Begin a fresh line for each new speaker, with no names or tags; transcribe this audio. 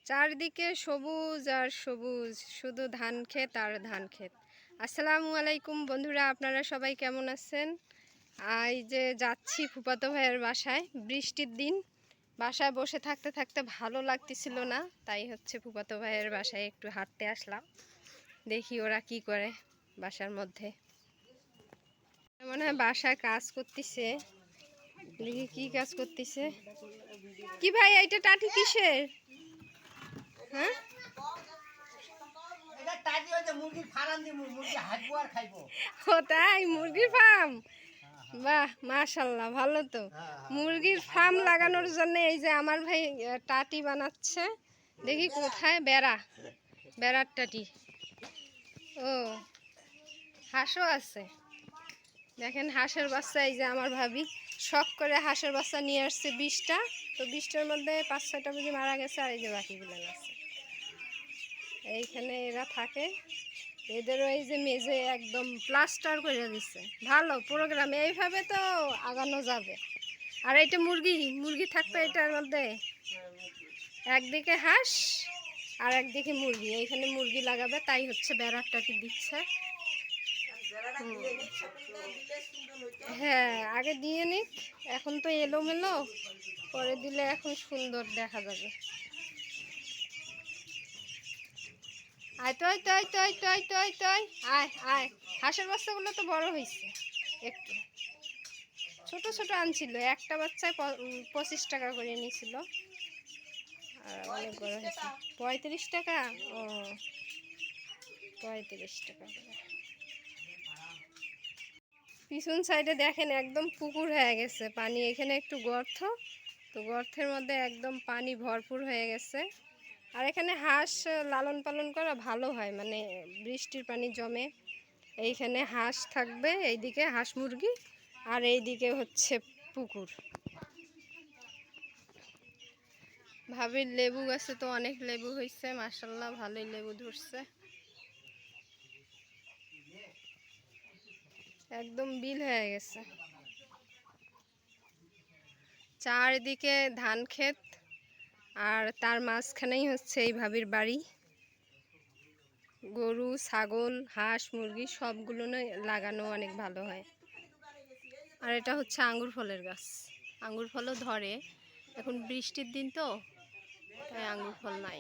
চারদিকে সবুজ আর সবুজ, শুধু ধান ক্ষেত আর ধান ক্ষেত। আসসালামু আলাইকুম বন্ধুরা, আপনারা সবাই কেমন আছেন? এই যে যাচ্ছি ফুফাতো ভাইয়ের বাসায়, বৃষ্টির দিন। বাসায় বসে থাকতে থাকতে ভালো লাগতেছিল না, তাই হচ্ছে ফুফাতো ভাইয়ের বাসায় একটু হাঁটতে আসলাম। দেখি ওরা কি করে বাসার মধ্যে। মনে হয় বাসায় কাজ করতেছে, দেখি কি কাজ করতেছে। কি ভাই, এইটা টাটি কিসের? হ্যাঁ, ও তাই, মুরগির ফার্ম। বাহ, মাশাল্লাহ, ভালো তো। মুরগির ফার্ম লাগানোর জন্য এই যে আমার ভাই টাটি বানাচ্ছে। দেখি কোথায়, বেড়ার টাটি। ও, হাঁসও আছে, দেখেন হাঁসের বাচ্চা। এই যে আমার ভাবি শখ করে হাঁসের বাচ্চা নিয়ে আসছে 20টা। তো 20টার মধ্যে 5-6টা বুঝি মারা গেছে, আর এই যে বাকিগুলো আছে এইখানে। এরা থাকে, এদেরও এই যে মেঝে একদম প্লাস্টার করে দিচ্ছে। ভালো প্রোগ্রাম, এইভাবে তো আগানো যাবে। আর এইটা মুরগি থাকবে এটার মধ্যে, একদিকে হাঁস আর একদিকে মুরগি। এইখানে মুরগি লাগাবে, তাই হচ্ছে বেড়ার টাটি দিচ্ছে। হ্যাঁ, আগে দিয়ে নিক, এখন তো এলোমেলো, পরে দিলে এখন সুন্দর দেখা যাবে। আয় তয় তয় তয় তয় তয় তয় আয় আয়। হাঁসের বাচ্চাগুলো তো বড় হয়েছে, একটু ছোট ছোট আনছিল। একটা বাচ্চায় 25 টাকা করে নিয়েছিল, আর অনেক বড় হয়েছে। 35 টাকা? ও, 35 টাকা করে। পিছন সাইডে দেখেন একদম পুকুর হয়ে গেছে পানি। এখানে একটু গর্ত, তো গর্তের মধ্যে একদম পানি ভরপুর হয়ে গেছে। আর এখানে হাঁস লালন পালন করা ভালো হয়, মানে বৃষ্টির পানি জমে। এইখানে হাঁস থাকবে, এইদিকে হাঁস মুরগি, আর এইদিকে হচ্ছে পুকুর। ভাবির লেবু গাছে তো অনেক লেবু হয়েছে, মাশাল্লাহ, ভালোই লেবু ধরছে। একদম বিল হয়ে গেছে, চারদিকে ধান ক্ষেত, আর তার মাঝখানেই হচ্ছে এই ভাবির বাড়ি। গরু, ছাগল, হাঁস, মুরগি সবগুলো লাগানো অনেক ভালো হয়। আর এটা হচ্ছে আঙ্গুর ফলের গাছ, আঙ্গুর ফলও ধরে। এখন বৃষ্টির দিন তো, তাই আঙ্গুর ফল নাই।